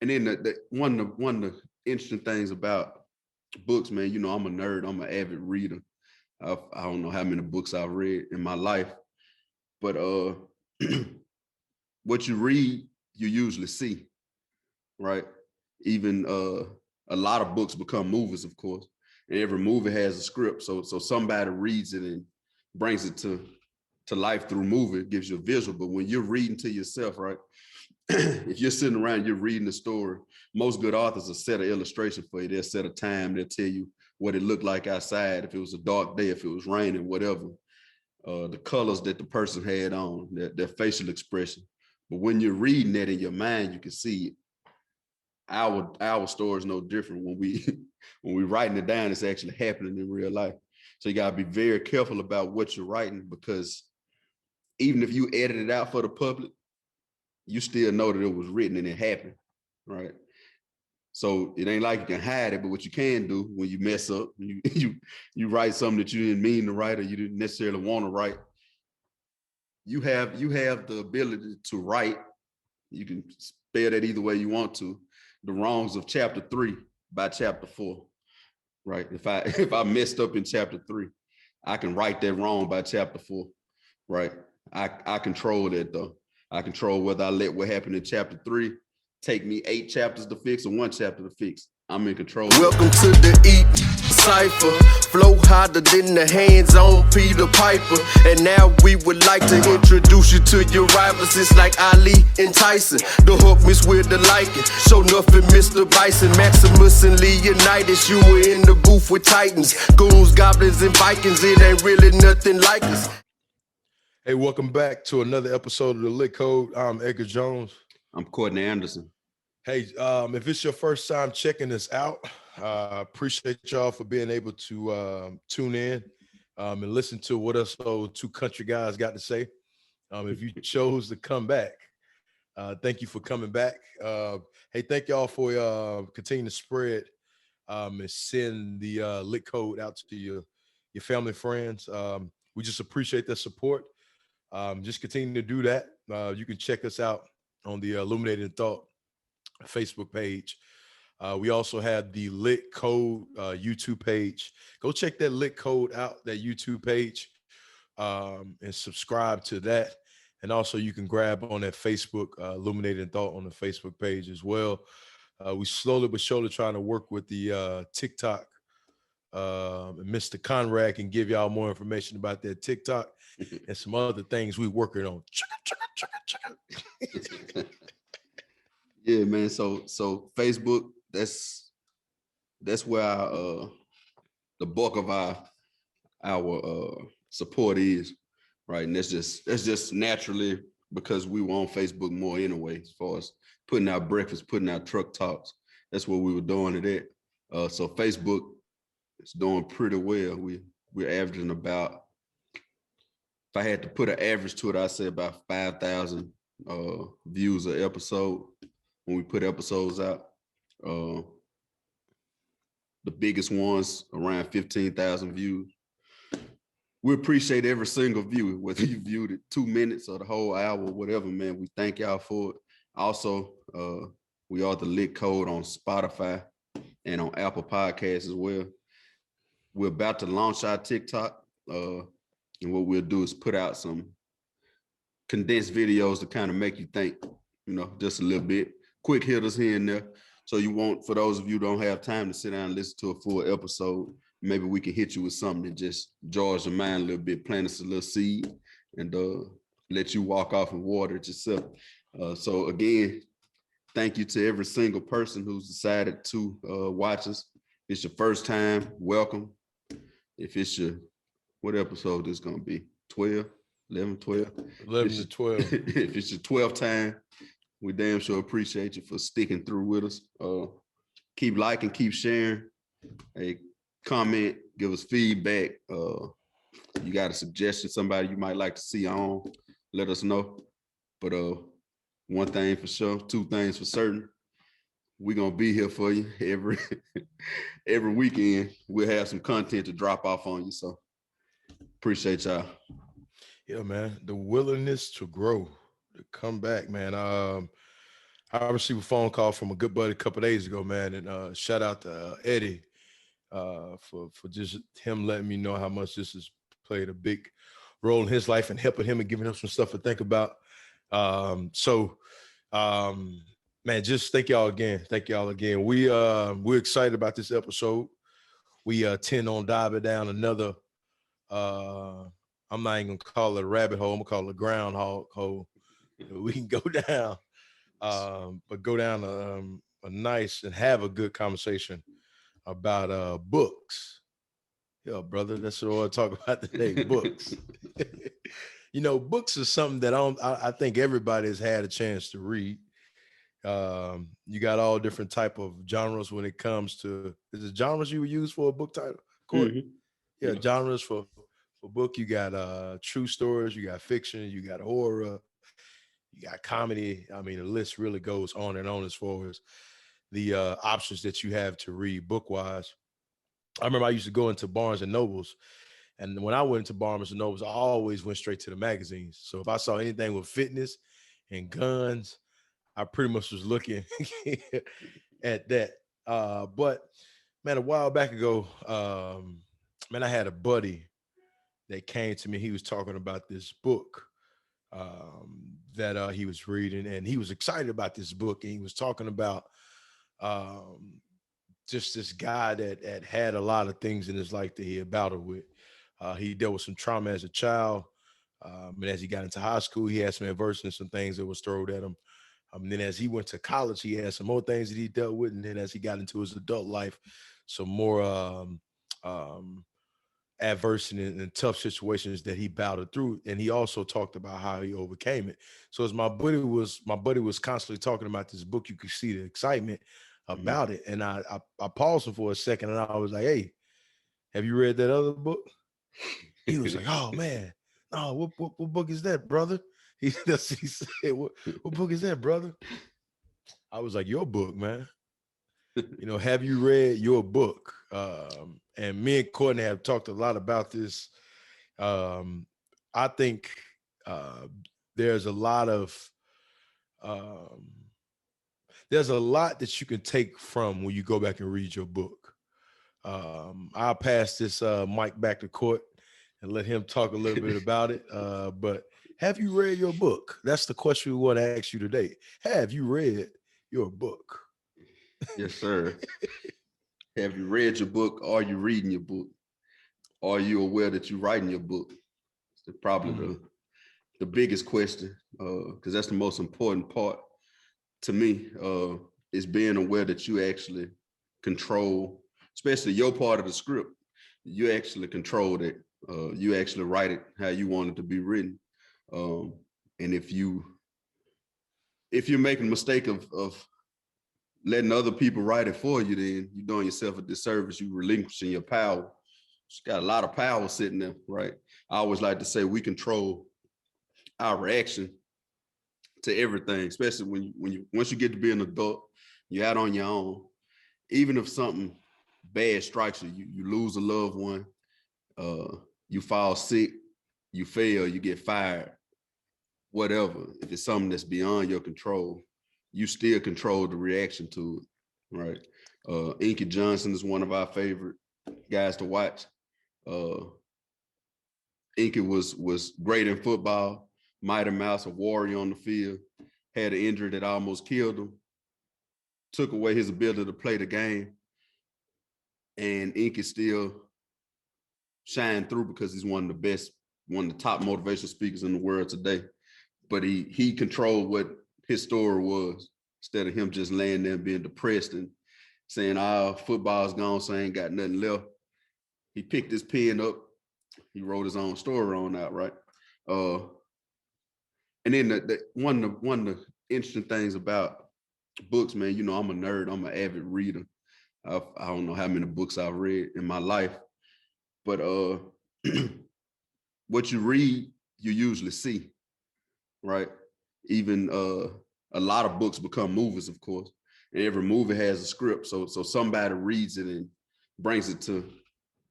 And then one of the interesting things about books, man, you know, I'm a nerd. I'm an avid reader. I don't know how many books I've read in my life, but what you read, you usually see, right? Even a lot of books become movies, of course, and every movie has a script. So somebody reads it and brings it to life through movie, it gives you a visual. But when you're reading to yourself, right? If you're sitting around, you're reading the story. Most good authors will set an illustration for you. They'll set a time. They'll tell you what it looked like outside, if it was a dark day, if it was raining, whatever. The colors that the person had on, their facial expression. But when you're reading that in your mind, you can see it. Our story is no different. When we when we writing it down, it's actually happening in real life. So you gotta be very careful about what you're writing, because even if you edit it out for the public, you still know that it was written and it happened, right? So it ain't like you can hide it, but what you can do when you mess up, you write something that you didn't mean to write or you didn't necessarily want to write. You have the ability to write. You can spell that either way you want to. The wrongs of chapter 3 by chapter 4, right? If I messed up in chapter 3, I can write that wrong by chapter 4, right? I control that though. I control whether I let what happened in chapter 3 take me 8 chapters to fix or 1 chapter to fix. I'm in control. Welcome to the E Cypher. Flow harder than the hands on Peter Piper. And now we would like to introduce you to your rivals. It's like Ali and Tyson. The hook miss with the liking. Show nothing, Mr. Bison. Maximus and Leonidas. You were in the booth with Titans. Goons, goblins, and Vikings. It ain't really nothing like us. Hey, welcome back to another episode of the Lit Code. I'm Edgar Jones. I'm Courtney Anderson. Hey, if it's your first time checking this out, appreciate y'all for being able to tune in and listen to what us two country guys got to say. If you chose to come back, thank you for coming back. Hey, thank y'all for continuing to spread and send the Lit Code out to your family and friends. We just appreciate the support. Just continue to do that. You can check us out on the Illuminated Thought Facebook page. We also have the Lit Code YouTube page. Go check that Lit Code out, that YouTube page, and subscribe to that. And also you can grab on that Facebook, Illuminated Thought on the Facebook page as well. We slowly but surely trying to work with the TikTok. Mr. Conrad can give y'all more information about that TikTok and some other things we're working on. Yeah, man. So Facebook, that's where the bulk of our support is, right? And that's just naturally because we were on Facebook more anyway, as far as putting out breakfast, putting out truck talks. That's what we were doing it at. So Facebook is doing pretty well. We're averaging about, if I had to put an average to it, I'd say about 5,000 views an episode when we put episodes out. The biggest ones around 15,000 views. We appreciate every single view, whether you viewed it 2 minutes or the whole hour, whatever, man. We thank y'all for it. Also, we are the Lit Code on Spotify and on Apple Podcasts as well. We're about to launch our TikTok, and what we'll do is put out some condensed videos to kind of make you think, just a little bit. Quick hitters here and there. So you won't, for those of you who don't have time to sit down and listen to a full episode, maybe we can hit you with something that just jars your mind a little bit, plant us a little seed, and let you walk off and water it yourself. So again, thank you to every single person who's decided to watch us. If it's your first time, welcome. If it's what episode is going to be? 12, 11, 12? 11 to 12. If it's your 12th time, we damn sure appreciate you for sticking through with us. Keep liking, keep sharing. Hey, comment, give us feedback. You got a suggestion, somebody you might like to see on, let us know. But one thing for sure, 2 things for certain. We're gonna be here for you every weekend. We'll have some content to drop off on you. So appreciate y'all. Yeah, man. The willingness to grow, to come back, man. I received a phone call from a good buddy a couple of days ago, man, and shout out to Eddie for just him letting me know how much this has played a big role in his life and helping him and giving him some stuff to think about. Um, man, just thank y'all again. Thank y'all again. We're excited about this episode. We tend on diving down another. I'm not even gonna call it a rabbit hole. I'm gonna call it a groundhog hole. We can go down, but go down a nice and have a good conversation about books. Yeah, brother, that's what I want to talk about today. Books. Books is something that I think everybody has had a chance to read. You got all different type of genres when it comes to, is it genres you would use for a book title? Court? Mm-hmm. Yeah, genres for book. You got true stories, you got fiction, you got horror, you got comedy. I mean, the list really goes on and on as far as the options that you have to read book wise. I remember I used to go into Barnes and Nobles, and when I went into Barnes and Nobles, I always went straight to the magazines. So if I saw anything with fitness and guns, I pretty much was looking at that. But man, a while back ago, man, I had a buddy that came to me. He was talking about this book that he was reading, and he was excited about this book. And he was talking about just this guy that had a lot of things in his life that he had battled with. He dealt with some trauma as a child. And as he got into high school, he had some adversity and some things that was thrown at him. And then as he went to college, he had some more things that he dealt with. And then as he got into his adult life, some more adversity and tough situations that he battled through. And he also talked about how he overcame it. So as my buddy was constantly talking about this book, you could see the excitement about it. And I paused him for a second, and I was like, "Hey, have you read that other book?" He was like, "Oh man, no, what book is that, brother?" He said, what book is that, brother? I was like, "Your book, man. Have you read your book?" And me and Courtney have talked a lot about this. I think there's a lot that you can take from when you go back and read your book. I'll pass this mic back to Court and let him talk a little bit about it. But have you read your book? That's the question we want to ask you today. Have you read your book? Yes, sir. Have you read your book? Are you reading your book? Are you aware that you're writing your book? It's probably the biggest question, because that's the most important part to me, is being aware that you actually control, especially your part of the script. You actually control it. You actually write it how you want it to be written. And if you're making a mistake of letting other people write it for you, then you're doing yourself a disservice. You're relinquishing your power. It's got a lot of power sitting there, right? I always like to say we control our reaction to everything, especially once you get to be an adult, you're out on your own. Even if something bad strikes you, you lose a loved one, you fall sick, you fail, you get fired, whatever. If it's something that's beyond your control, you still control the reaction to it, right? Inky Johnson is one of our favorite guys to watch. Inky was great in football, Mighty Mouse, a warrior on the field, had an injury that almost killed him, took away his ability to play the game, and Inky still shined through because he's one of the top motivational speakers in the world today. But he controlled what his story was, instead of him just laying there being depressed and saying, football's gone, so I ain't got nothing left. He picked his pen up, he wrote his own story on out, right? And then one of the interesting things about books, man, I'm a nerd, I'm an avid reader. I don't know how many books I've read in my life, but what you read, you usually see, right? Even a lot of books become movies, of course, and every movie has a script. So somebody reads it and brings it to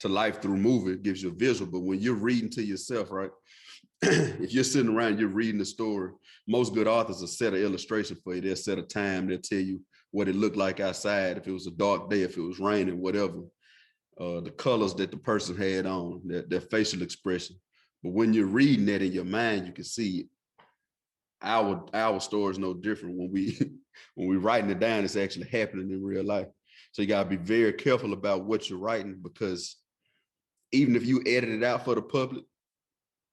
life through movie, it gives you a visual. But when you're reading to yourself, right, if you're sitting around, you're reading the story, most good authors will set an illustration for you. They'll set a time. They'll tell you what it looked like outside, if it was a dark day, if it was raining, whatever, the colors that the person had on, their facial expression. But when you're reading that in your mind, you can see it. Our story is no different. When we writing it down, it's actually happening in real life. So you gotta be very careful about what you're writing, because even if you edit it out for the public,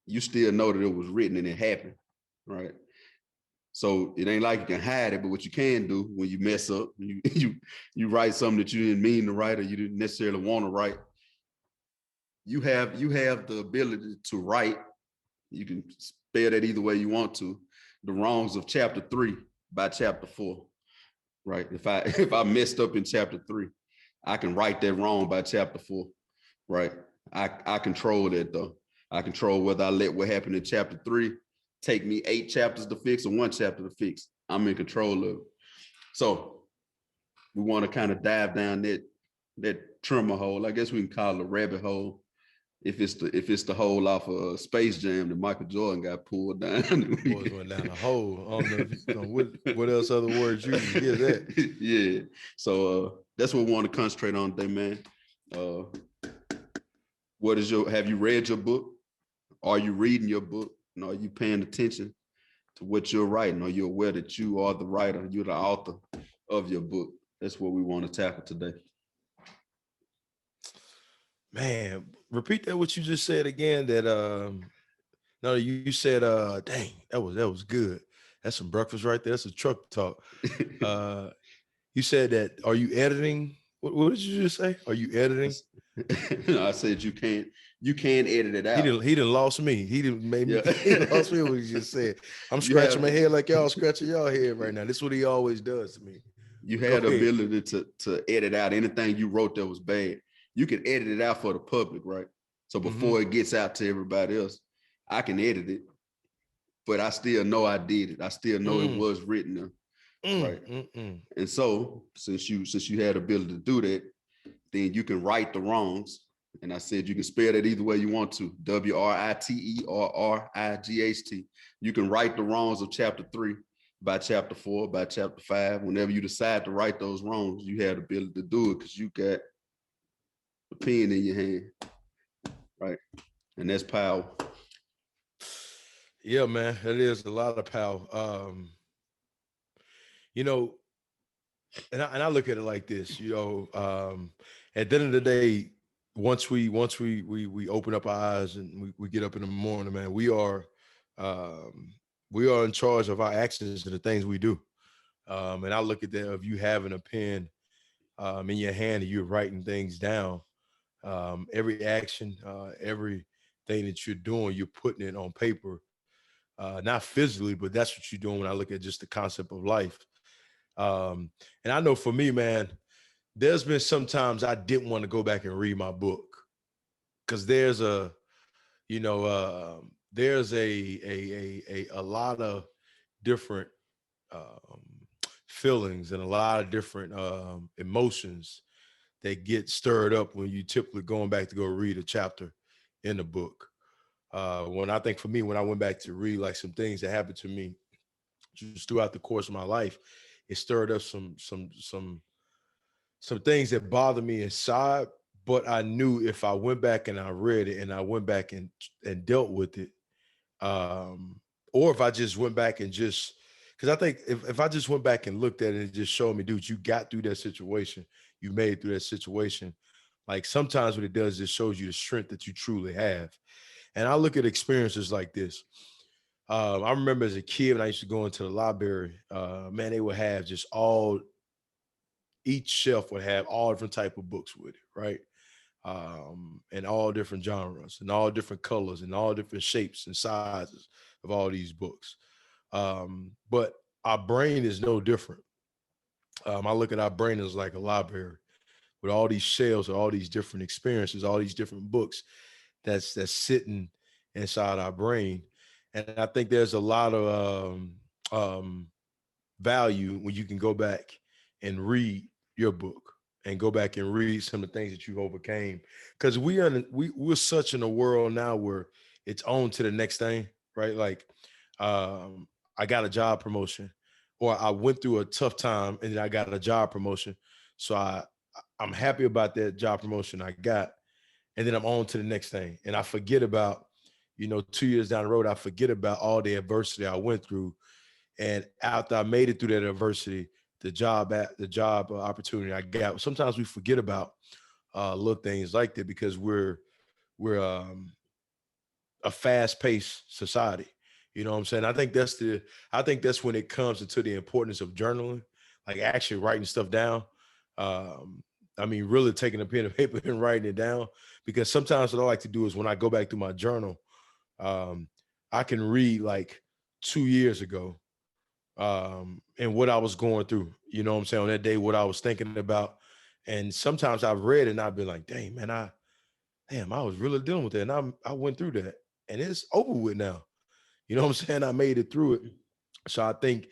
you still know that it was written and it happened, right? So it ain't like you can hide it, but what you can do when you mess up, you write something that you didn't mean to write or you didn't necessarily want to write. You have the ability to write. You can spell that either way you want to. The wrongs of chapter 3 by chapter 4, right? If I messed up in chapter 3, I can write that wrong by chapter 4, right? I control that though. I control whether I let what happened in chapter 3 take me 8 chapters to fix or 1 chapter to fix. I'm in control of it. So we want to kind of dive down that trimmer hole. I guess we can call it a rabbit hole. If it's the hole off of Space Jam that Michael Jordan got pulled down. Boys went down a hole. I don't know what else other words you can give that. Yeah. So that's what we want to concentrate on today, man. Have you read your book? Are you reading your book? And are you paying attention to what you're writing? Are you aware that you are the writer, you're the author of your book? That's what we want to tackle today. Man, repeat that what you just said again. That no, you said dang, that was good. That's some breakfast right there. That's a truck talk. You said that, are you editing? What did you just say? Are you editing? I said you can't edit it out. He didn't lost me. He didn't make me. He lost me what he just said. I'm scratching my head like y'all scratching y'all head right now. This is what he always does to me. You had the ability to edit out anything you wrote that was bad. You can edit it out for the public, right? So before it gets out to everybody else, I can edit it, but I still know I did it. I still know it was written there, right? And so since you had the ability to do that, then you can right the wrongs. And I said you can spell that either way you want to, W-R-I-T-E or R-I-G-H-T. You can right the wrongs of chapter 3 by chapter 4, by chapter 5. Whenever you decide to right those wrongs, you have the ability to do it because you got a pen in your hand, right? And that's power. Yeah, man, that is a lot of power. You know, and I look at it like this, you know, at the end of the day, once we open up our eyes and we get up in the morning, man, we are in charge of our actions and the things we do. And I look at that of you having a pen in your hand and you're writing things down. Every action, everything that you're doing, you're putting it on paper, not physically, but that's what you're doing when I look at just the concept of life. And I know for me, man, there's been sometimes I didn't want to go back and read my book because there's a lot of different feelings and a lot of different emotions that get stirred up when you typically going back to go read a chapter in the book. When I think for me, when I went back to read like some things that happened to me just throughout the course of my life, it stirred up some things that bothered me inside. But I knew if I went back and I read it and I went back and dealt with it, or if I just went back and just, because I think if I just went back and looked at it and just showed me, dude, you got through that situation, you made it through that situation. Like sometimes what it does is shows you the strength that you truly have. And I look at experiences like this. I remember as a kid when I used to go into the library, man, they would have just each shelf would have all different type of books with it, right? And all different genres and all different colors and all different shapes and sizes of all these books. But our brain is no different. I look at our brain as like a library with all these shelves, all these different experiences, all these different books that's sitting inside our brain. And I think there's a lot of value when you can go back and read your book and go back and read some of the things that you've overcame. Because we're such in a world now where it's on to the next thing, right? Like I got a job promotion, or I went through a tough time and then I got a job promotion. So I'm happy about that job promotion I got, and then I'm on to the next thing. And I forget about, 2 years down the road, I forget about all the adversity I went through. And after I made it through that adversity, the job opportunity I got. Sometimes we forget about little things like that because we're a fast-paced society. You know what I'm saying? I think that's when it comes into the importance of journaling, like actually writing stuff down. I mean, really taking a pen and paper and writing it down, because sometimes what I like to do is when I go back through my journal, I can read like 2 years ago, and what I was going through, you know what I'm saying, on that day, what I was thinking about. And sometimes I've read it and I've been like, dang, man, I was really dealing with it. And I went through that and it's over with now. You know what I'm saying? I made it through it. So I think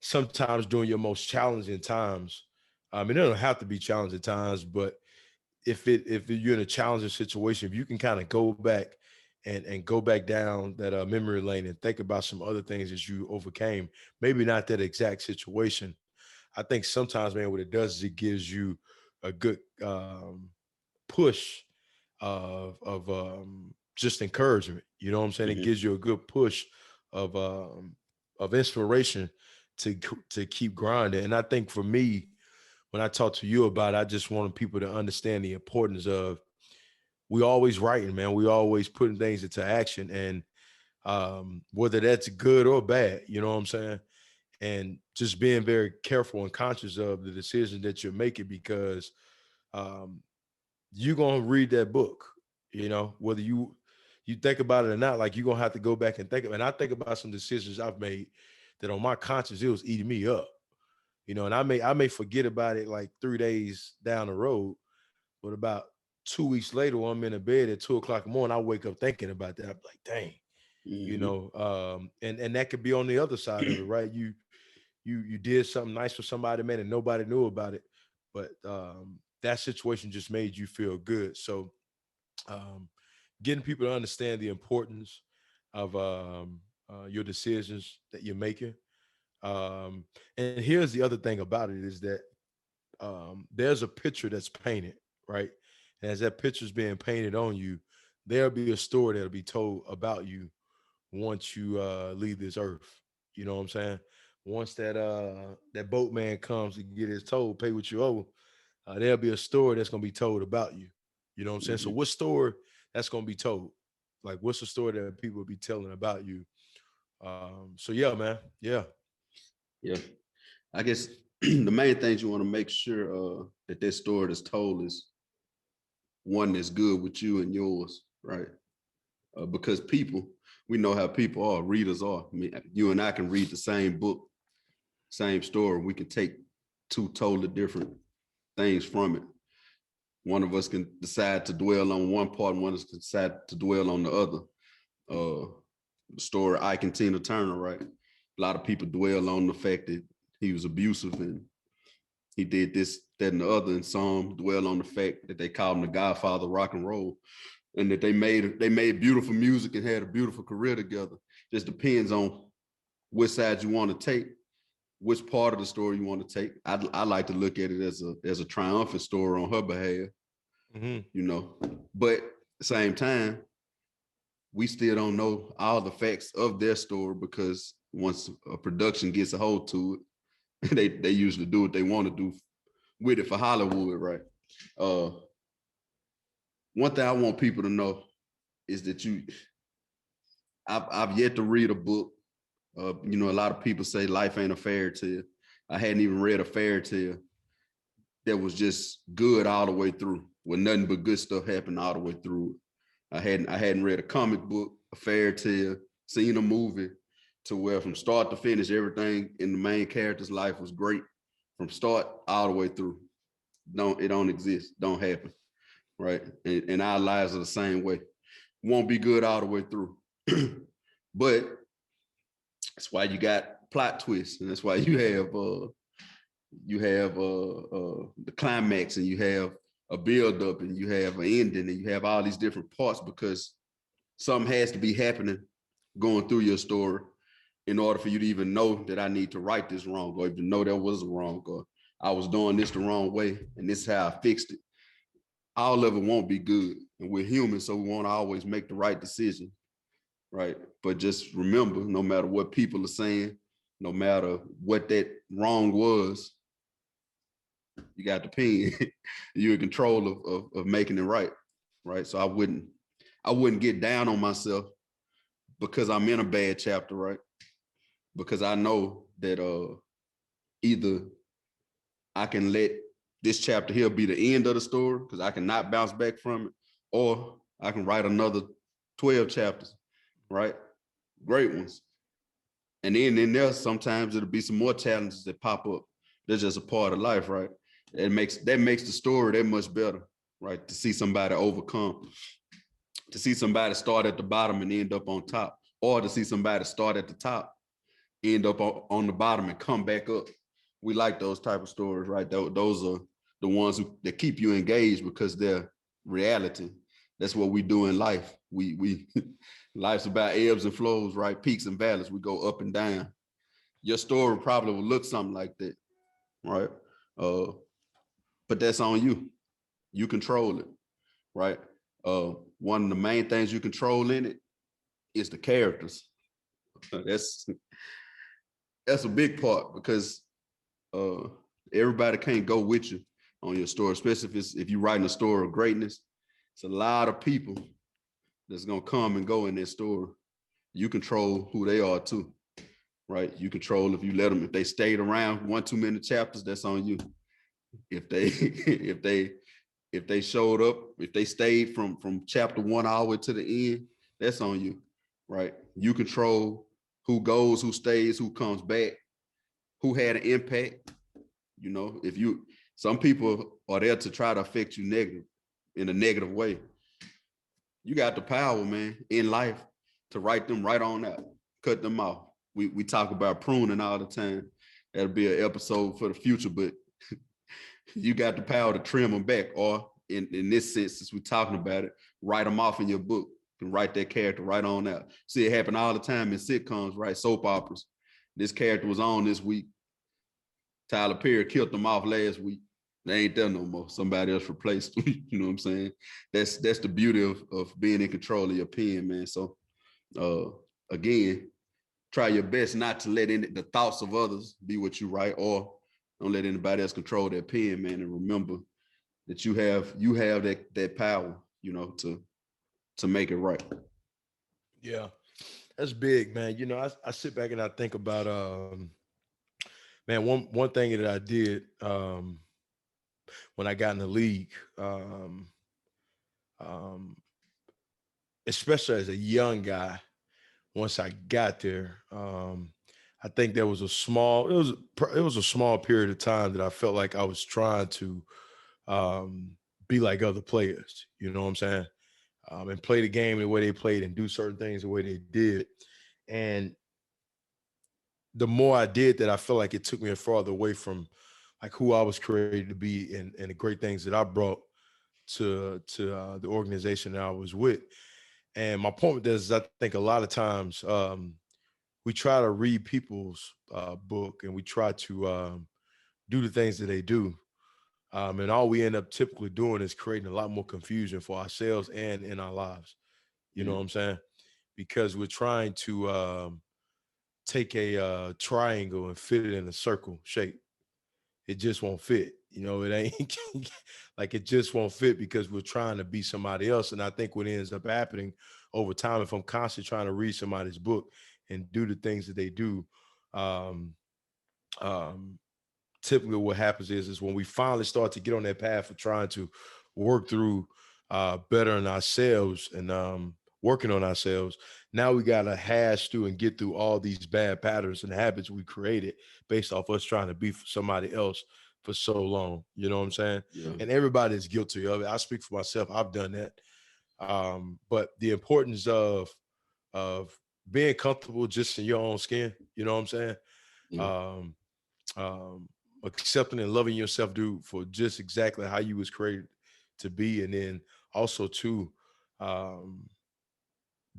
sometimes during your most challenging times, it doesn't have to be challenging times, but if you're in a challenging situation, if you can kind of go back and go back down that memory lane and think about some other things that you overcame, maybe not that exact situation. I think sometimes, man, what it does is it gives you a good push of just encouragement. You know what I'm saying? It Mhm. gives you a good push of inspiration to keep grinding. And I think for me, when I talk to you about it, I just want people to understand the importance of, we always writing, man. We always putting things into action, and whether that's good or bad, you know what I'm saying? And just being very careful and conscious of the decision that you're making, because um, you're gonna read that book, whether you think about it or not. Like, you're gonna have to go back and think of it. And I think about some decisions I've made that on my conscience, it was eating me up. And I may forget about it like 3 days down the road, but about 2 weeks later, when I'm in the bed at 2 o'clock in the morning, I wake up thinking about that. I'm like, dang, Mhm. and that could be on the other side of it, right? You did something nice for somebody, man, and nobody knew about it, but that situation just made you feel good. So um, getting people to understand the importance of your decisions that you're making. Um, and here's the other thing about it is that there's a picture that's painted, right? And as that picture's being painted on you, there'll be a story that'll be told about you once you leave this earth. You know what I'm saying? Once that boatman comes to get his toll, pay what you owe, there'll be a story that's gonna be told about you. You know what I'm saying? So Mhm. what story that's gonna be told? Like, what's the story that people will be telling about you? So yeah, man. Yeah. Yeah. I guess the main things you want to make sure that this story is told is one that's good with you and yours, right? Because people, we know how people are, readers are. I mean, you and I can read the same book, same story. We can take two totally different things from it. One of us can decide to dwell on one part, and one of us can decide to dwell on the other. The story Ike and Tina Turner, right? A lot of people dwell on the fact that he was abusive and he did this, that, and the other, and some dwell on the fact that they called him the Godfather of rock and roll, and that they made beautiful music and had a beautiful career together. Just depends on which side you want to take, which part of the story you want to take. I like to look at it as a triumphant story on her behalf, Mm-hmm. But at the same time, we still don't know all the facts of their story, because once a production gets a hold to it, they usually do what they want to do with it for Hollywood, right? Uh, One thing I want people to know is that I've yet to read a book. A lot of people say life ain't a fairy tale. I hadn't even read a fairy tale that was just good all the way through, where nothing but good stuff happened all the way through. I hadn't read a comic book, a fairy tale, seen a movie to where from start to finish everything in the main character's life was great from start all the way through. It don't exist, don't happen, right? And our lives are the same way. Won't be good all the way through. But that's why you got plot twists, and that's why you have the climax, and you have a build up, and you have an ending, and you have all these different parts, because something has to be happening going through your story in order for you to even know that I need to write this wrong, or even know that was wrong, or I was doing this the wrong way, and this is how I fixed it. All of it won't be good, and we're human, so we won't always make the right decision, right? But just remember, no matter what people are saying, no matter what that wrong was, you got the pen. You're in control of making it right, right? So I wouldn't get down on myself because I'm in a bad chapter, right? Because I know that either I can let this chapter here be the end of the story because I cannot bounce back from it, or I can write another 12 chapters, right? Great ones. And then in there, sometimes it'll be some more challenges that pop up. That's just a part of life, right? That makes the story that much better, right? To see somebody overcome, to see somebody start at the bottom and end up on top, or to see somebody start at the top, end up on the bottom and come back up. We like those type of stories, right? Those are the ones that keep you engaged because they're reality. That's what we do in life. We life's about ebbs and flows, right? Peaks and valleys. We go up and down. Your story probably will look something like that, right? But that's on you. You control it, right? One of the main things you control in it is the characters. That's a big part because everybody can't go with you on your story, especially if you're writing a story of greatness. It's a lot of people that's gonna come and go in their story. You control who they are too, right? You control if you let them, if they stayed around one too many chapters, that's on you. If they if they showed up, if they stayed from chapter 1 all the way to the end, that's on you, right? You control who goes, who stays, who comes back, who had an impact. You know, some people are there to try to affect you in a negative way. You got the power, man, in life to write them right on out, cut them off. We talk about pruning all the time. That'll be an episode for the future, but you got the power to trim them back, or in this sense, since we're talking about it, write them off in your book and write that character right on out. See, it happen all the time in sitcoms, right? Soap operas. This character was on this week. Tyler Perry killed them off last week. They ain't there no more. Somebody else replaced them. You know what I'm saying? That's the beauty of being in control of your pen, man. So again, try your best not to let the thoughts of others be what you write, or don't let anybody else control their pen, man. And remember that you have that power, you know, to make it right. Yeah, that's big, man. You know, I sit back and I think about man, one thing that I did when I got in the league, um, especially as a young guy, once I got there, I think there was it was a small period of time that I felt like I was trying to be like other players. You know what I'm saying? And play the game the way they played and do certain things the way they did. And the more I did that, I felt like it took me farther away from like who I was created to be and the great things that I brought to the organization that I was with. And my point with this is I think a lot of times we try to read people's book and we try to do the things that they do. And all we end up typically doing is creating a lot more confusion for ourselves and in our lives. You know what I'm saying? Because we're trying to take a triangle and fit it in a circle shape. It just won't fit. You know, it ain't like it just won't fit because we're trying to be somebody else. And I think what ends up happening over time, if I'm constantly trying to read somebody's book and do the things that they do, um, um, typically what happens is when we finally start to get on that path of trying to work through bettering ourselves and working on ourselves, now we got to hash through and get through all these bad patterns and habits we created based off us trying to be somebody else for so long. You know what I'm saying? Yeah. And everybody is guilty of it. I speak for myself. I've done that. But the importance of being comfortable just in your own skin, you know what I'm saying? Yeah. Accepting and loving yourself, dude, for just exactly how you was created to be. And then also too,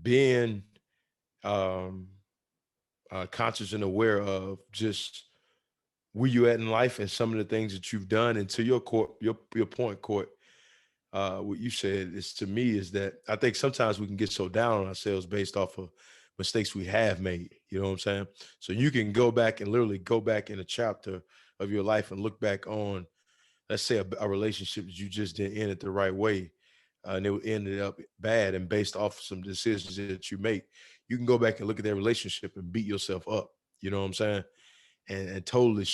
being conscious and aware of just where you at in life and some of the things that you've done. And to your point, Court, what you said is, to me, is that I think sometimes we can get so down on ourselves based off of mistakes we have made. You know what I'm saying? So you can go back and literally go back in a chapter of your life and look back on, let's say, a relationship that you just didn't end it the right way, and it ended up bad, and based off of some decisions that you make, you can go back and look at that relationship and beat yourself up. You know what I'm saying? And totally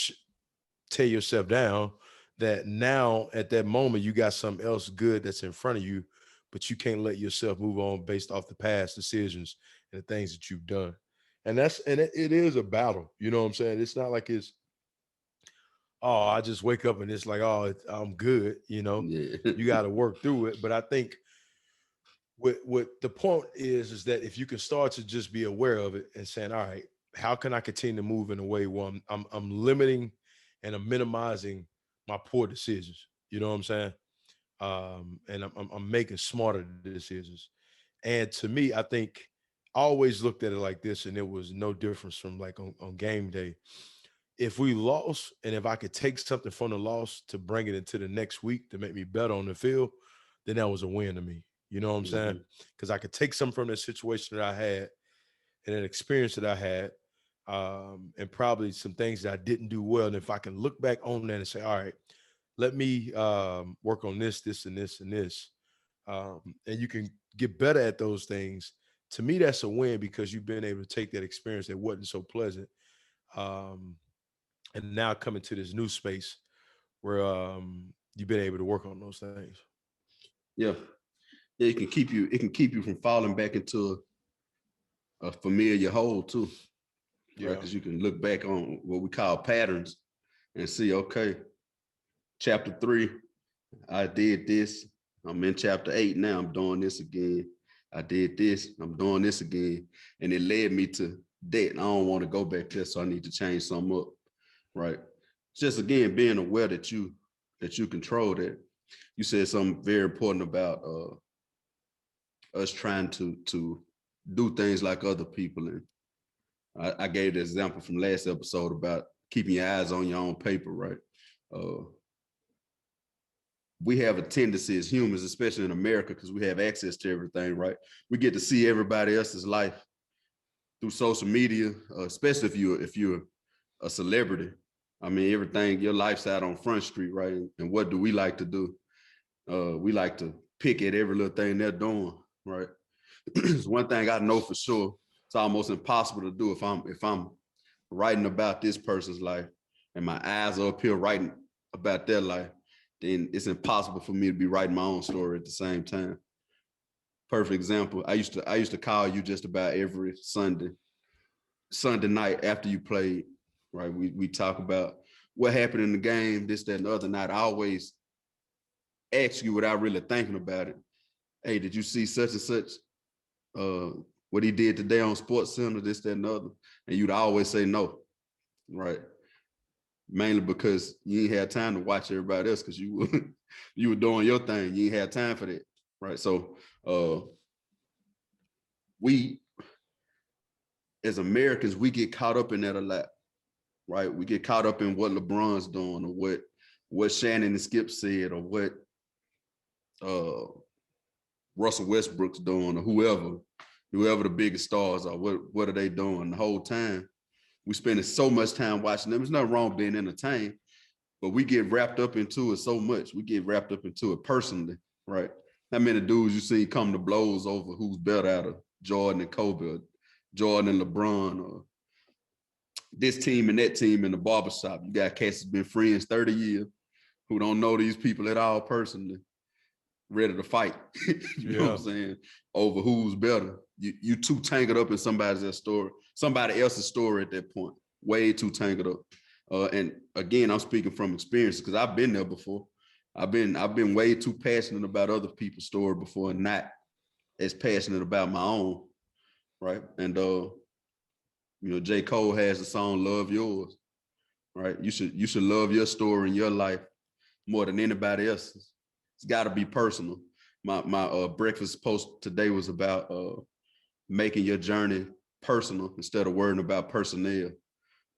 tear yourself down, that now at that moment you got something else good that's in front of you, but you can't let yourself move on based off the past decisions and the things that you've done. And it is a battle. You know what I'm saying? It's not like it's, oh, I just wake up and it's like, oh, I'm good. You know, Yeah. you got to work through it. But I think what the point is that if you can start to just be aware of it and saying, all right, how can I continue to move in a way where I'm limiting and I'm minimizing my poor decisions? You know what I'm saying? And I'm making smarter decisions. And to me, I think I always looked at it like this, and it was no difference from like on game day. If we lost, and if I could take something from the loss to bring it into the next week to make me better on the field, then that was a win to me. You know what I'm saying? Mhm. Because I could take something from the situation that I had and an experience that I had, and probably some things that I didn't do well. And if I can look back on that and say, all right, let me work on this, this, and this, and this, and you can get better at those things. To me, that's a win, because you've been able to take that experience that wasn't so pleasant, um, and now coming to this new space where you've been able to work on those things. Yeah. Yeah, it can keep you from falling back into a familiar hole too, right? Yeah. Because you can look back on what we call patterns and see, okay, chapter 3, I did this. I'm in chapter 8 now. I'm doing this again. I did this. I'm doing this again, and it led me to that. And I don't want to go back there, so I need to change something up, right? Just again being aware that you control that. You said something very important about us trying to do things like other people, and I gave the example from last episode about keeping your eyes on your own paper, right? Uh, we have a tendency as humans, especially in America, because we have access to everything, right? We get to see everybody else's life through social media, especially if you're a celebrity. I mean, everything, your life's out on Front Street, right? And what do we like to do? We like to pick at every little thing they're doing, right? It's one thing I know for sure. It's almost impossible to do if I'm writing about this person's life and my eyes are up here writing about their life, then it's impossible for me to be writing my own story at the same time. Perfect example. I used to call you just about every Sunday night after you played, right? We talk about what happened in the game, this, that, and the other night. I always ask you without really thinking about it. Hey, did you see such and such? What he did today on Sports Center, this, that, and the other. And you'd always say no, right? Mainly because you ain't had time to watch everybody else because you were doing your thing. You ain't had time for that, right? So we, as Americans, we get caught up in that a lot, right? We get caught up in what LeBron's doing, or what Shannon and Skip said, or what Russell Westbrook's doing, or whoever the biggest stars are. What are they doing the whole time? We spending so much time watching them. There's nothing wrong being entertained, but we get wrapped up into it so much. We get wrapped up into it personally, right? How many dudes you see come to blows over who's better out of Jordan and Kobe, or Jordan and LeBron, or this team and that team in the barbershop? You got cats that's been friends 30 years who don't know these people at all personally, ready to fight. You know what I'm saying? Over who's better. You too tangled up in somebody else's story at that point. Way too tangled up. And again, I'm speaking from experience because I've been there before. I've been way too passionate about other people's story before, and not as passionate about my own. Right. And J. Cole has the song Love Yours. Right. You should love your story and your life more than anybody else's. It's got to be personal. My breakfast post today was about making your journey personal instead of worrying about personnel,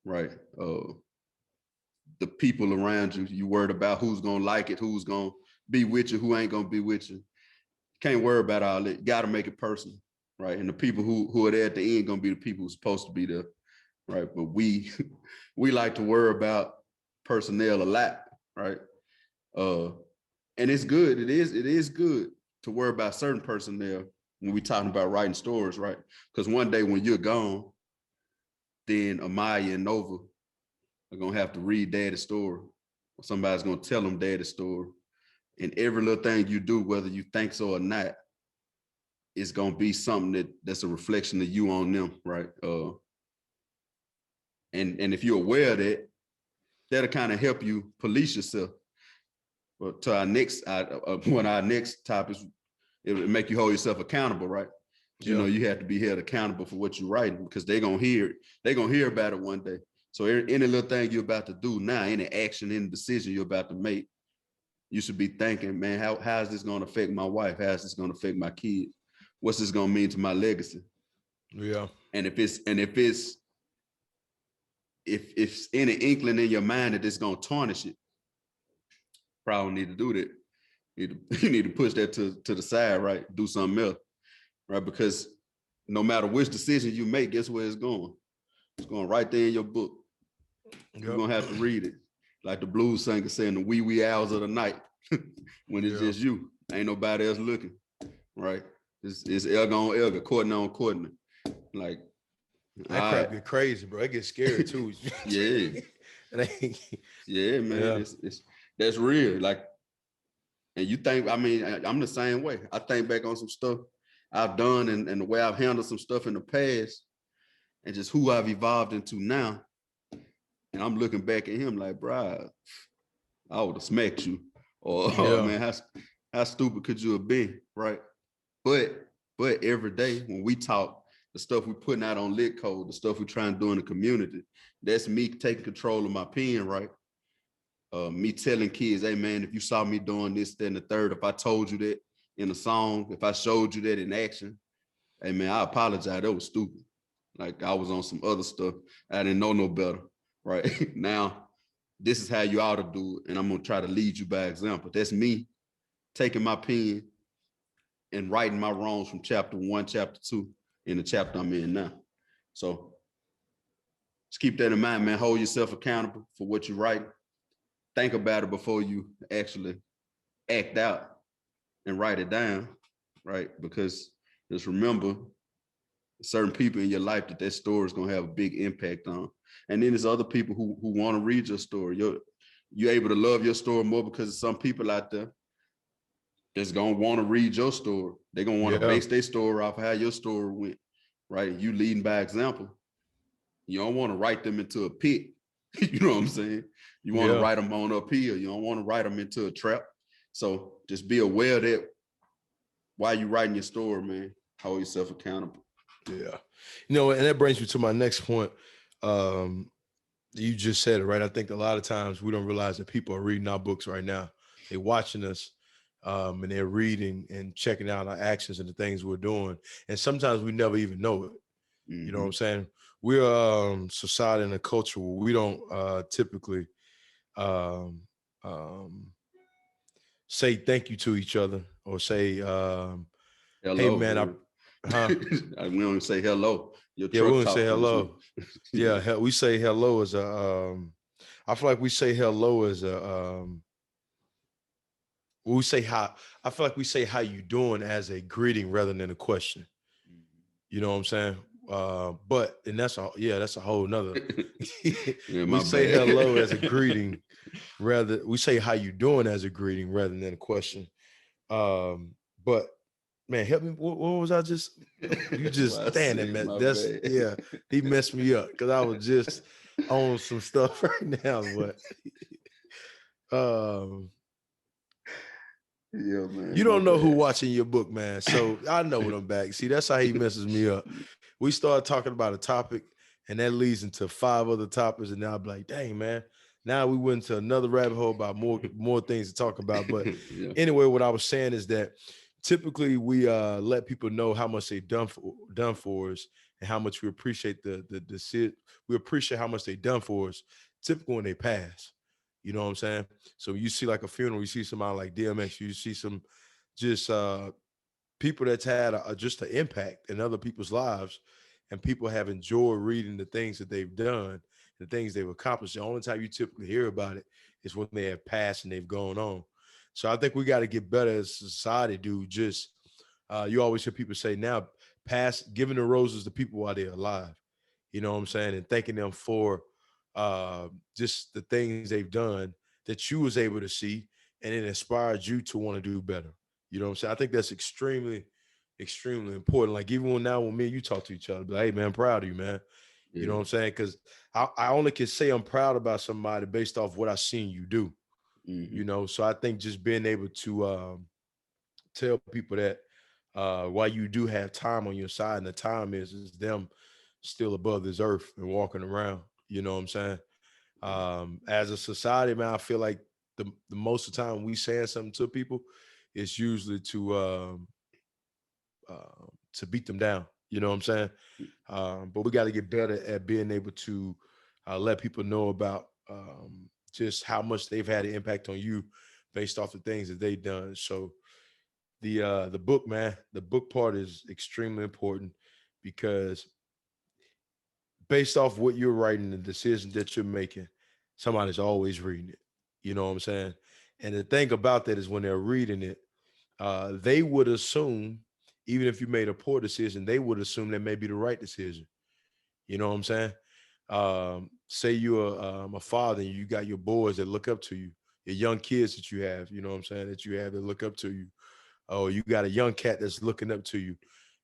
right? The people around you, you worried about who's gonna like it, who's gonna be with you, who ain't gonna be with you. Can't worry about all that. You gotta make it personal, right? And the people who are there at the end gonna be the people who's supposed to be there, right? But we we like to worry about personnel a lot, right? And it's good. It is good to worry about certain personnel when we talking about writing stories, right? Because one day when you're gone, then Amaya and Nova are gonna have to read Daddy's story. Or somebody's gonna tell them Daddy's story. And every little thing you do, whether you think so or not, it's gonna be something that's a reflection of you on them, right? And if you're aware of that, that'll kind of help you police yourself. But to our next, one of our next topics, it will make you hold yourself accountable, right? You know, you have to be held accountable for what you're writing because they're gonna hear it. They're gonna hear about it one day. So any little thing you're about to do now, any action, any decision you're about to make, you should be thinking, man, how is this gonna affect my wife? How is this gonna affect my kids? What's this gonna mean to my legacy? Yeah. And if it's any inkling in your mind that it's gonna tarnish it, probably need to do that. You need to push that to the side, right? Do something else, right? Because no matter which decision you make, guess where it's going? It's going right there in your book. You're gonna have to read it. Like the blues singer saying, the wee hours of the night, when it's just you. Ain't nobody else looking, right? It's Elga on Elga, Courtney on Courtney. Like, that crap get crazy, bro. It gets scary too. Yeah. Yeah, man. Yeah. That's real. Like, and you think, I mean, I'm the same way. I think back on some stuff I've done and the way I've handled some stuff in the past and just who I've evolved into now. And I'm looking back at him like, bro, I would have smacked you. Or, oh, man, how stupid could you have been, right? But every day when we talk, the stuff we're putting out on Lit Code, the stuff we're trying to do in the community, that's me taking control of my pen, right? Me telling kids, hey, man, if you saw me doing this, then the third, if I told you that in a song, if I showed you that in action, hey, man, I apologize. That was stupid. Like, I was on some other stuff. I didn't know no better, right? Now, this is how you ought to do it, and I'm going to try to lead you by example. That's me taking my pen and writing my wrongs from chapter 1, chapter 2, in the chapter I'm in now. So just keep that in mind, man. Hold yourself accountable for what you write. Think about it before you actually act out and write it down, right? Because just remember, certain people in your life that story is going to have a big impact on. And then there's other people who want to read your story. You're able to love your story more because there's some people out there that's going to want to read your story. They're going to want to base their story off how your story went, right? You leading by example. You don't want to write them into a pit. You know what I'm saying? You want to write them on uphill. You don't want to write them into a trap. So just be aware of that while you're writing your story, man. Hold yourself accountable. Yeah. You know, and that brings me to my next point. You just said it, right? I think a lot of times we don't realize that people are reading our books right now. They're watching us and they're reading and checking out our actions and the things we're doing. And sometimes we never even know it. Mm-hmm. You know what I'm saying? We're a society and a culture where we don't typically say thank you to each other or say, hello, hey, man, we don't say hello. We don't say hello. We say hello as I feel like we say hello as we say how. I feel like we say how you doing as a greeting rather than a question. You know what I'm saying? But that's a whole nother. We say hello as a greeting we say how you doing as a greeting rather than a question. But man, help me. What was I just? You just standing, man. He messed me up because I was just on some stuff right now. But man, you don't know who watching your book, man. So I know when I'm back. See, that's how he messes me up. We start talking about a topic, and that leads into 5 other topics, and now I'm like, dang, man. Now we went into another rabbit hole about more things to talk about. But anyway, what I was saying is that typically we let people know how much they've done for us and how much we appreciate we appreciate how much they've done for us, typically when they pass. You know what I'm saying? So you see like a funeral, you see somebody like DMX, you see some just people that's had just an impact in other people's lives, and people have enjoyed reading the things that they've done, the things they've accomplished. The only time you typically hear about it is when they have passed and they've gone on. So I think we got to get better as a society, dude. Just you always hear people say now, giving the roses to people while they're alive. You know what I'm saying? And thanking them for just the things they've done that you was able to see, and it inspired you to want to do better. You know what I'm saying? I think that's extremely, extremely important. Like even when me and you talk to each other, be like, hey man, I'm proud of you, man. Yeah. You know what I'm saying? Because I only can say I'm proud about somebody based off what I've seen you do. Mm-hmm. You know, so I think just being able to tell people that while you do have time on your side, and the time is them still above this earth and walking around. You know what I'm saying? As a society, man, I feel like the most of the time we saying something to people, it's usually to beat them down. You know what I'm saying? But we got to get better at being able to let people know about just how much they've had an impact on you based off the things that they've done. So the book, man, the book part is extremely important because based off what you're writing, the decisions that you're making, somebody's always reading it. You know what I'm saying? And the thing about that is when they're reading it, they would assume, even if you made a poor decision, they would assume that may be the right decision. You know what I'm saying? Say you're a father and you got your boys that look up to you, your young kids that you have, you know what I'm saying, that you have that look up to you. Oh, you got a young cat that's looking up to you,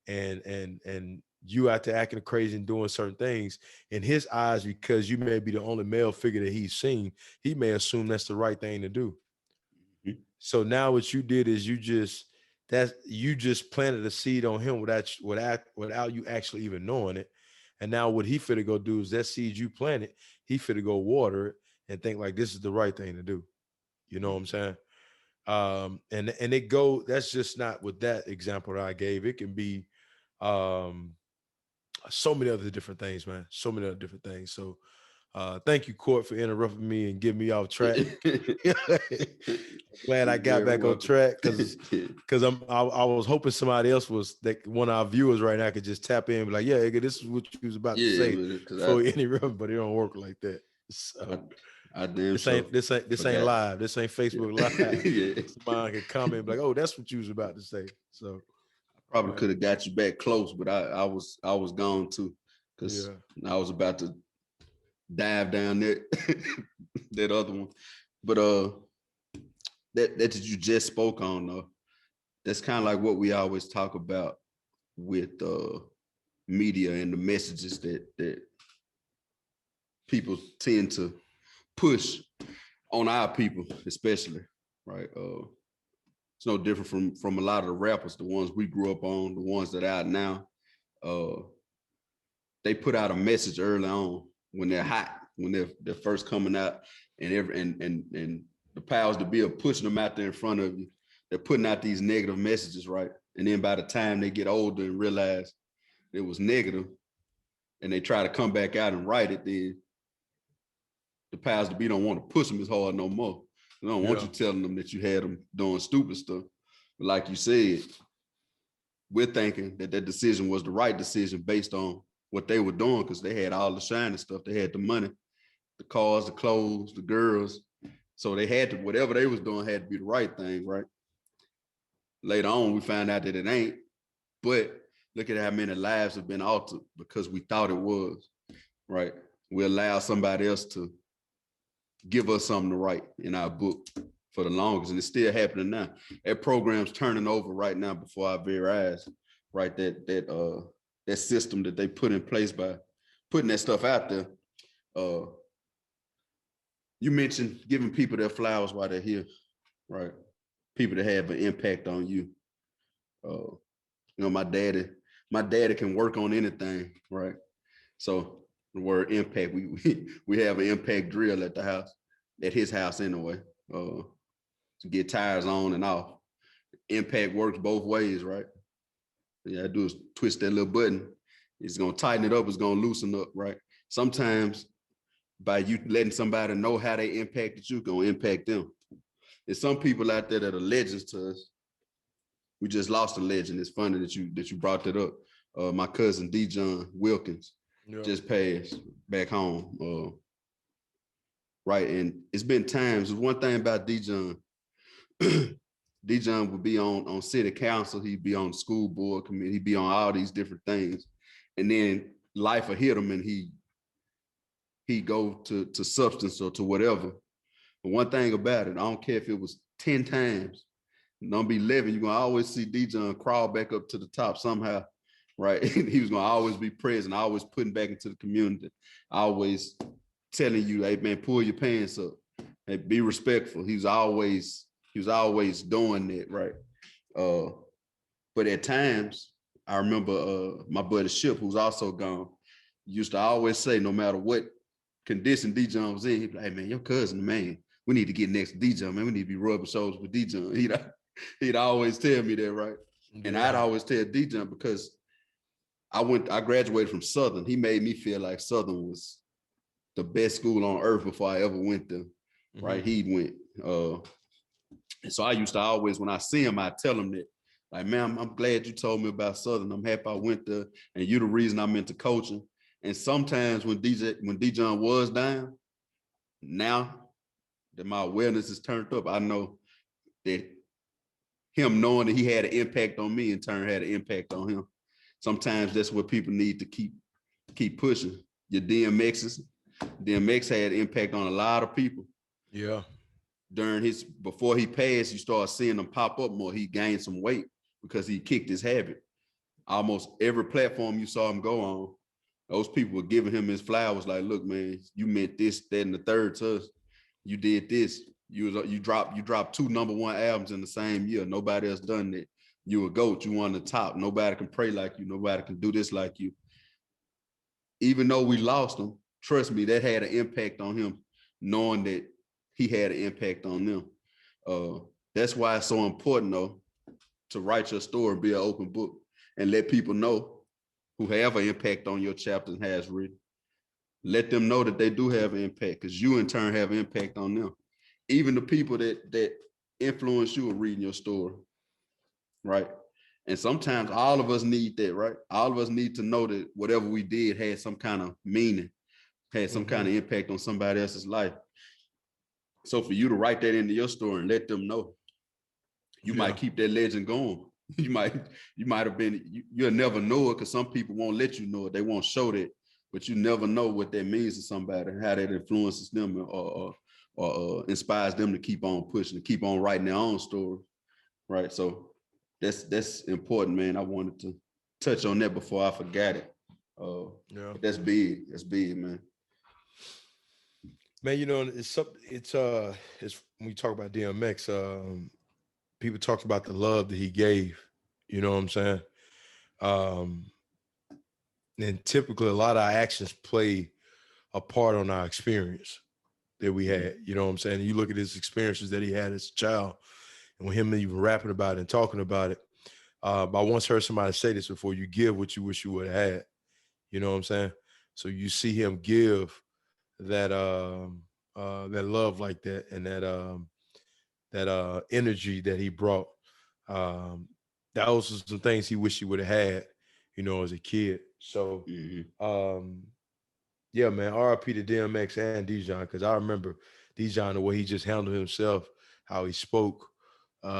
and you out there acting crazy and doing certain things in his eyes because you may be the only male figure that he's seen. He may assume that's the right thing to do. Mm-hmm. So now what you did is you just planted a seed on him without you actually even knowing it. And now what he finna go do is that seed you planted, he finna go water it and think like this is the right thing to do. You know what I'm saying? And that's just not with that example that I gave. It can be so many other different things, man. So many other different things. So thank you, Court, for interrupting me and getting me off track. Glad I got back on track because I was hoping somebody else was that one of our viewers right now could just tap in and be like, yeah, this is what you was about to say before we interrupt, but it don't work like that. So this ain't live. This ain't Facebook Live. Yeah. Somebody could comment and be like, oh, that's what you was about to say. So probably could have got you back close, but I was gone too, because I was about to dive down that that other one. But that you just spoke on, though, that's kind of like what we always talk about with media and the messages that people tend to push on our people, especially, right? It's no different from a lot of the rappers, the ones we grew up on, the ones that are out now. They put out a message early on when they're hot, when they're first coming out, and the powers that be are pushing them out there in front of you. They're putting out these negative messages, right? And then by the time they get older and realize it was negative, and they try to come back out and write it, then the powers that be don't want to push them as hard no more. They don't want you telling them that you had them doing stupid stuff. But like you said, we're thinking that decision was the right decision based on what they were doing, because they had all the shiny stuff. They had the money, the cars, the clothes, the girls. So they had to, whatever they was doing had to be the right thing, right? Later on, we found out that it ain't. But look at how many lives have been altered because we thought it was, right? We allow somebody else to give us something to write in our book for the longest, and it's still happening now. That program's turning over right now before our very eyes, right? That system that they put in place by putting that stuff out there. You mentioned giving people their flowers while they're here, right? People that have an impact on you. You know, my daddy can work on anything, right? So the word impact, we have an impact drill at the house, at his house anyway, to get tires on and off. impact works both ways, right? All you gotta do is twist that little button. It's gonna tighten it up, it's gonna loosen up, right? Sometimes by you letting somebody know how they impacted you, gonna impact them. There's some people out there that are legends to us. We just lost a legend. It's funny that you brought that up. My cousin D. John Wilkins just passed back home. Right. And it's been times. One thing about D. John, D. John would be on city council. He'd be on school board committee. He'd be on all these different things. And then life would hit him and he'd go to substance or to whatever. But one thing about it, I don't care if it was 10 times, don't be 11, you're going to always see D. John crawl back up to the top somehow, right? He was going to always be present, always putting back into the community, always telling you, hey, man, pull your pants up, hey, be respectful. He was always doing that, right? But at times, I remember my buddy Ship, who's also gone, used to always say, no matter what condition D. John was in, he'd be like, hey, man, your cousin, man, we need to get next to D. John, man. We need to be rubbing shoulders with D. John. He'd always tell me that, right? Yeah. And I'd always tell D. John because I graduated from Southern. He made me feel like Southern was the best school on earth before I ever went there, right? He went. And so I used to always, when I see him, I tell him that, like, man, I'm glad you told me about Southern. I'm happy I went there, and you're the reason I'm into coaching. And sometimes when D. John was down, now that my awareness is turned up, I know that him knowing that he had an impact on me in turn had an impact on him. Sometimes that's what people need to keep pushing. Your DMX had an impact on a lot of people. Yeah. Before he passed, you start seeing him pop up more. He gained some weight because he kicked his habit. Almost every platform you saw him go on, those people were giving him his flowers like, look, man, you meant this, that, and the third to us. You did this. You dropped 2 #1 albums in the same year. Nobody else done that. You a GOAT. You on the top. Nobody can pray like you. Nobody can do this like you. Even though we lost him, trust me, that had an impact on him, knowing that he had an impact on them. That's why it's so important, though, to write your story and be an open book and let people know who have an impact on your chapter and has written. Let them know that they do have an impact because you in turn have an impact on them. Even the people that influence you are reading your story, right? And sometimes all of us need that, right? All of us need to know that whatever we did had some kind of meaning, had some kind of impact on somebody else's life. So for you to write that into your story and let them know, you might keep that legend going. You might have been, you'll never know it because some people won't let you know it. They won't show that, but you never know what that means to somebody, how that influences them or inspires them to keep on pushing, to keep on writing their own story, right? So that's important, man. I wanted to touch on that before I forgot it. That's big. That's big, man. Man, you know, it's when we talk about DMX, people talk about the love that he gave, you know what I'm saying? And typically a lot of our actions play a part on our experience that we had, you know what I'm saying? You look at his experiences that he had as a child and with him even rapping about it and talking about it. I once heard somebody say this before: you give what you wish you would have had, you know what I'm saying? So you see him give that love like that, and that energy that he brought. Those are some things he wished he would have had, you know, as a kid. So yeah, man, RIP to DMX and Dijon, because I remember Dijon, the way he just handled himself, how he spoke.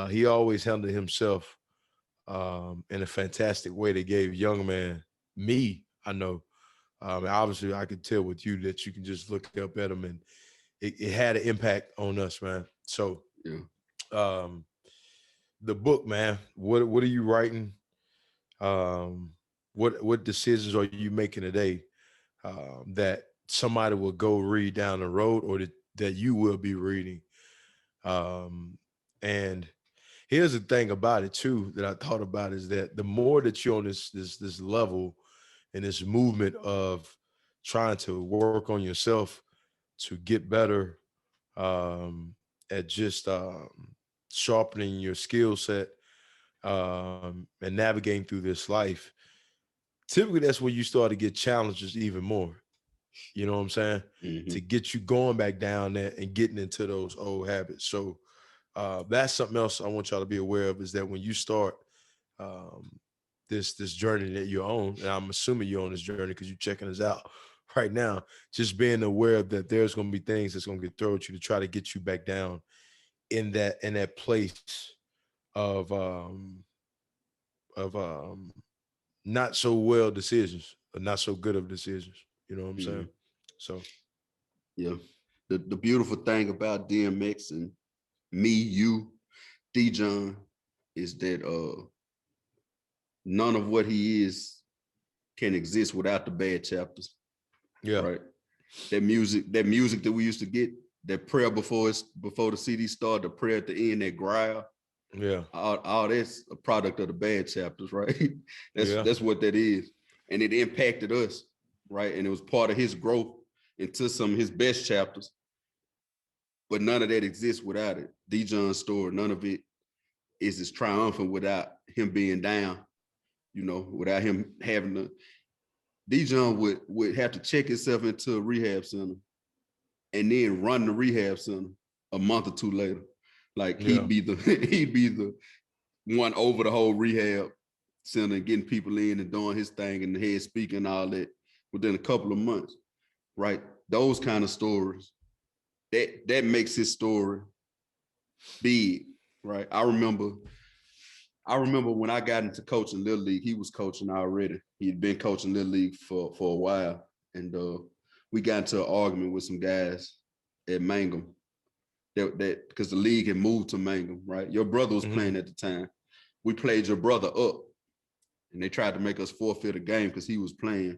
He always handled himself in a fantastic way that gave young man, me, I know, obviously I could tell with you that you can just look up at him and it had an impact on us, man. So the book, man, what are you writing? What decisions are you making today that somebody will go read down the road, or that you will be reading? And here's the thing about it too that I thought about is that the more that you're on this level and this movement of trying to work on yourself to get better at just sharpening your skill set, and navigating through this life, typically that's when you start to get challenges even more. You know what I'm saying? Mm-hmm. To get you going back down there and getting into those old habits. So that's something else I want y'all to be aware of, is that when you start this journey that you're on, and I'm assuming you're on this journey because you're checking us out right now, just being aware that there's going to be things that's going to get thrown at you to try to get you back down in that place of not so well decisions, or not so good of decisions. You know what I'm saying? So yeah, the beautiful thing about DMX and me, you, D John, is that none of what he is can exist without the bad chapters. yeah, Right. That music that we used to get, that prayer before the CD started, the prayer at the end, that growl. yeah, All that's a product of the bad chapters, right? yeah, That's what that is. And it impacted us, right? And it was part of his growth into some of his best chapters. But none of that exists without it. D John's story, none of it is as triumphant without him being down, without him having to. D John would have to check himself into a rehab center and then run the rehab center a month or two later. Like yeah, he'd be the one over the whole rehab center, getting people in and doing his thing and the head speaking and all that within a couple of months, right? Those kind of stories, that makes his story big, right? I remember when I got into coaching Little League, he was coaching already. He had been coaching Little League for a while. And we got into an argument with some guys at Mangum that because the league had moved to Mangum, right? Your brother was playing at the time. We played your brother up, and they tried to make us forfeit a game because he was playing.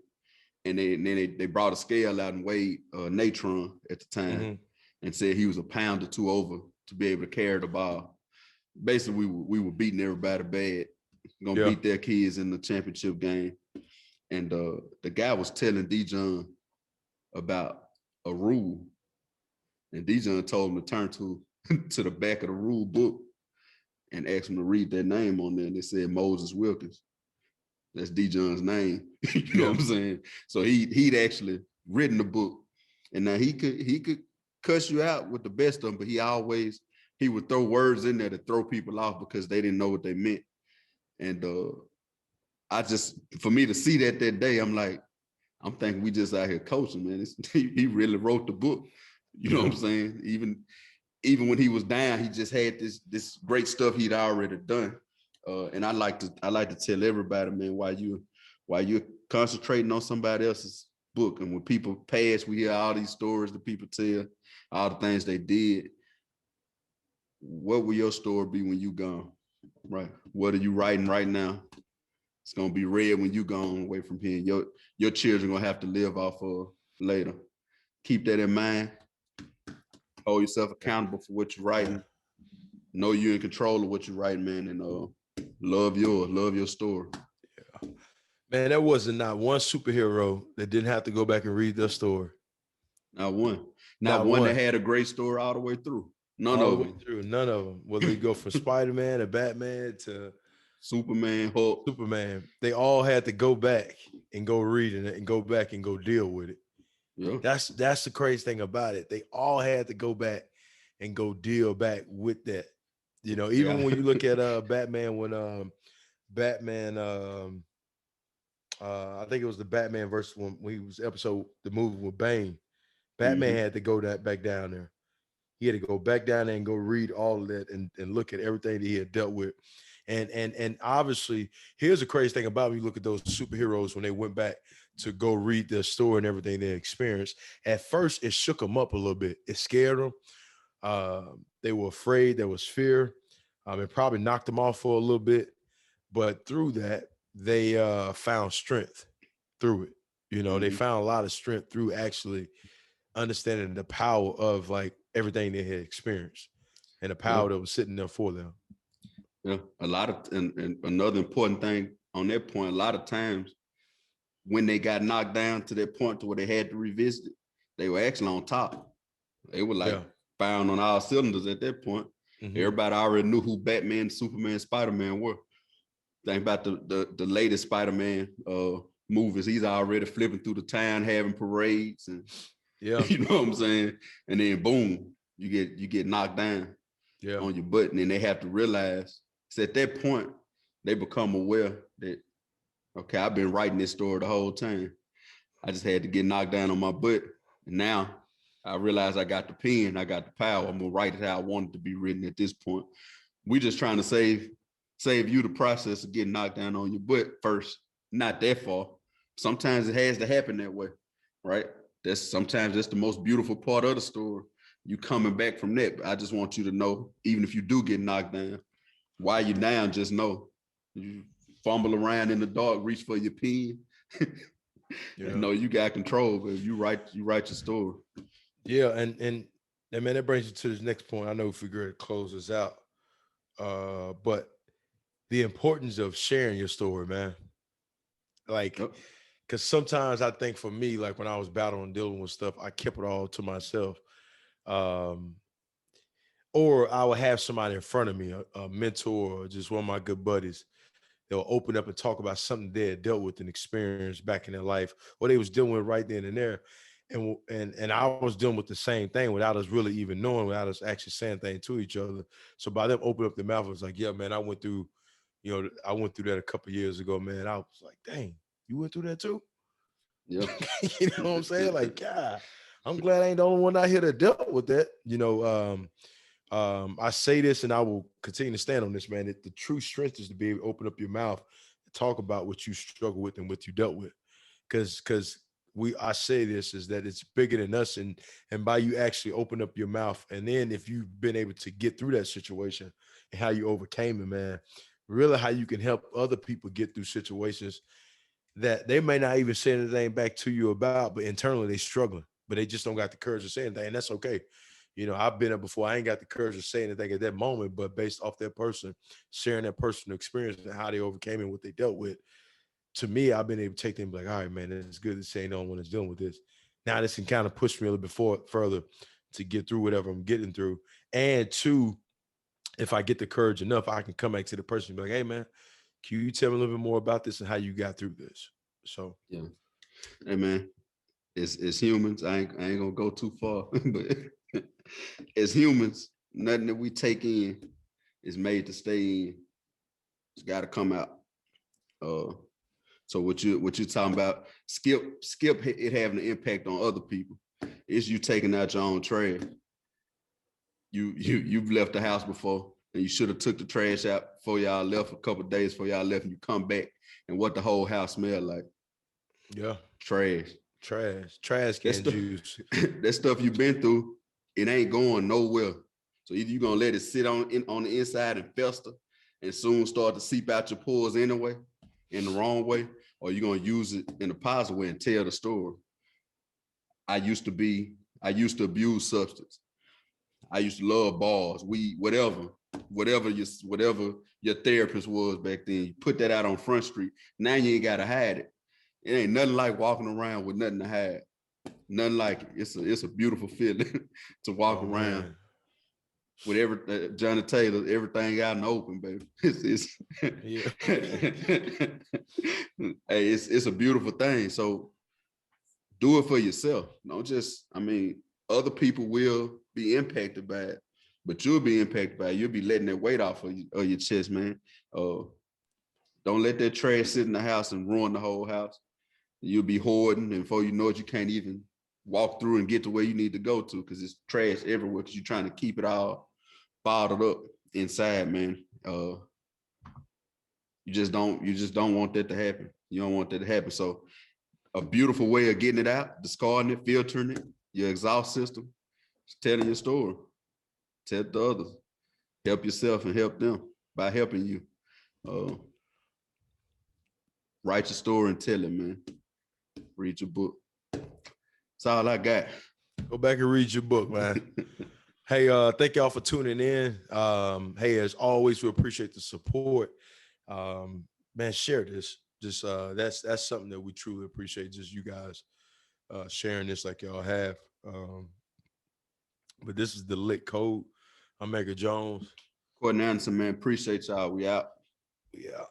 And then they brought a scale out and weighed Natron at the time and said he was a pound or two over to be able to carry the ball. Basically, we were beating everybody bad, gonna beat their kids in the championship game. And the guy was telling D John about a rule, and D John told him to turn to the back of the rule book and asked him to read that name on there. And they said Moses Wilkins. That's D John's name. You know what I'm saying? So he'd actually written the book, and now he could cuss you out with the best of them, but he would throw words in there to throw people off because they didn't know what they meant. And for me to see that day, I'm like, I'm thinking we just out here coaching, man. He really wrote the book. You know what I'm saying? Even when he was down, he just had this great stuff he'd already done. And I like to tell everybody, man, while you're concentrating on somebody else's book, and when people pass, we hear all these stories that people tell, all the things they did. What will your story be when you gone? Right? What are you writing right now? It's gonna be read when you gone away from here. Your children gonna have to live off of later. Keep that in mind. Hold yourself accountable for what you're writing. Know you're in control of what you're writing, man, and love your story. Yeah. Man, there wasn't not one superhero that didn't have to go back and read their story. Not one. Not one that had a great story all the way through. None of them. Whether you go from Spider-Man to Batman to Superman, Hulk. Superman, they all had to go back and go read it and go back and go deal with it. Yeah. That's the crazy thing about it. They all had to go back and go deal back with that. You know, even when you look at Batman, when Batman I think it was the Batman versus when he was the movie with Bane. Batman had to go back down there. He had to go back down there and go read all of that and look at everything that he had dealt with. And obviously, here's the crazy thing about when you look at those superheroes when they went back to go read their story and everything they experienced. At first, it shook them up a little bit. It scared them. They were afraid. There was fear. It probably knocked them off for a little bit. But through that, they found strength through it. You know, they found a lot of strength through actually understanding the power of like everything they had experienced and the power that was sitting there for them. Yeah, a lot of, and another important thing on that point, a lot of times when they got knocked down to that point to where they had to revisit it, they were actually on top. They were like firing on all cylinders at that point. Everybody already knew who Batman, Superman, Spider-Man were. think about the latest Spider-Man movies. He's already flipping through the town, having parades, and Yeah. you know what I'm saying. And then boom, you get knocked down on your butt, and then they have to realize it's at that point they become aware that, okay, I've been writing this story the whole time. I just had to get knocked down on my butt, and now I realize I got the pen, I got the power. I'm gonna write it how I want it to be written at this point. We just trying to save you the process of getting knocked down on your butt first. Not that far. Sometimes it has to happen that way, right? Sometimes that's the most beautiful part of the story. You coming back from that. But I just want you to know, even if you do get knocked down, while you're down, just know you fumble around in the dark, reach for your pen. You know you got control, but you write your story. Yeah, and man, that brings you to this next point. I know if we're going to close this out, but the importance of sharing your story, man. Like, because sometimes I think for me, like when I was battling and dealing with stuff, I kept it all to myself. Or I would have somebody in front of me, a mentor or just one of my good buddies. They'll open up and talk about something they had dealt with and experienced back in their life, or they was dealing with right then and there. And I was dealing with the same thing without us really even knowing, without us actually saying things to each other. So by them opening up their mouth, it was like, yeah, man, I went through that a couple of years ago, man. I was like, dang, you went through that too? Yeah. You know what I'm saying? Like, God, I'm glad I ain't the only one out here that dealt with that. I say this and I will continue to stand on this, man. The true strength is to be able to open up your mouth and talk about what you struggle with and what you dealt with. Because I say this is that it's bigger than us, and by you actually open up your mouth, and then if you've been able to get through that situation and how you overcame it, man, really how you can help other people get through situations that they may not even say anything back to you about, but internally they struggling, but they just don't got the courage to say anything, and that's okay. I've been there before. I ain't got the courage to say anything at that moment, but based off that person sharing their personal experience and how they overcame and what they dealt with, to me, I've been able to take them like, all right, man, it's good to say no one is dealing with this. Now this can kind of push me a little bit further to get through whatever I'm getting through. And two, if I get the courage enough, I can come back to the person and be like, hey, man, can you tell me a little bit more about this and how you got through this? So, yeah. Hey, man, it's humans. I ain't gonna go too far, but as humans, nothing that we take in is made to stay in. It's got to come out. So what you're talking about, skip it having an impact on other people. It's you taking out your own trash. You've left the house before, and you should have took the trash out before y'all left, a couple of days before y'all left, and you come back, and what the whole house smelled like? Yeah, trash can juice. That stuff you've been through, it ain't going nowhere. So either you're gonna let it sit on the inside and fester and soon start to seep out your pores anyway, in the wrong way, or you're gonna use it in a positive way and tell the story. I used to abuse substance. I used to love bars, weed, whatever your therapist was back then. You put that out on Front Street. Now you ain't gotta hide it. It ain't nothing like walking around with nothing to hide. Nothing like it. It's a beautiful feeling to walk around. Man. With Johnny Taylor, everything out in the open, baby. Yeah. Hey, it's a beautiful thing. So do it for yourself. Don't just, other people will be impacted by it, but you'll be impacted by it. You'll be letting that weight off of your chest, man. Don't let that trash sit in the house and ruin the whole house. You'll be hoarding, and before you know it, you can't even walk through and get to where you need to go to because it's trash everywhere because you're trying to keep it all bottled up inside, man. You just don't want that to happen. You don't want that to happen. So a beautiful way of getting it out, discarding it, filtering it, your exhaust system, telling your story. Tell the others. Help yourself and help them by helping you. Write your story and tell it, man. Read your book. That's all I got. Go back and read your book, man. Hey, thank y'all for tuning in. Hey, as always, we appreciate the support. Man, share this. Just that's something that we truly appreciate. Just you guys sharing this like y'all have. But this is the Lit Code. I'm Inky Jones. Courtney Anderson, man. Appreciate y'all. We out. We out.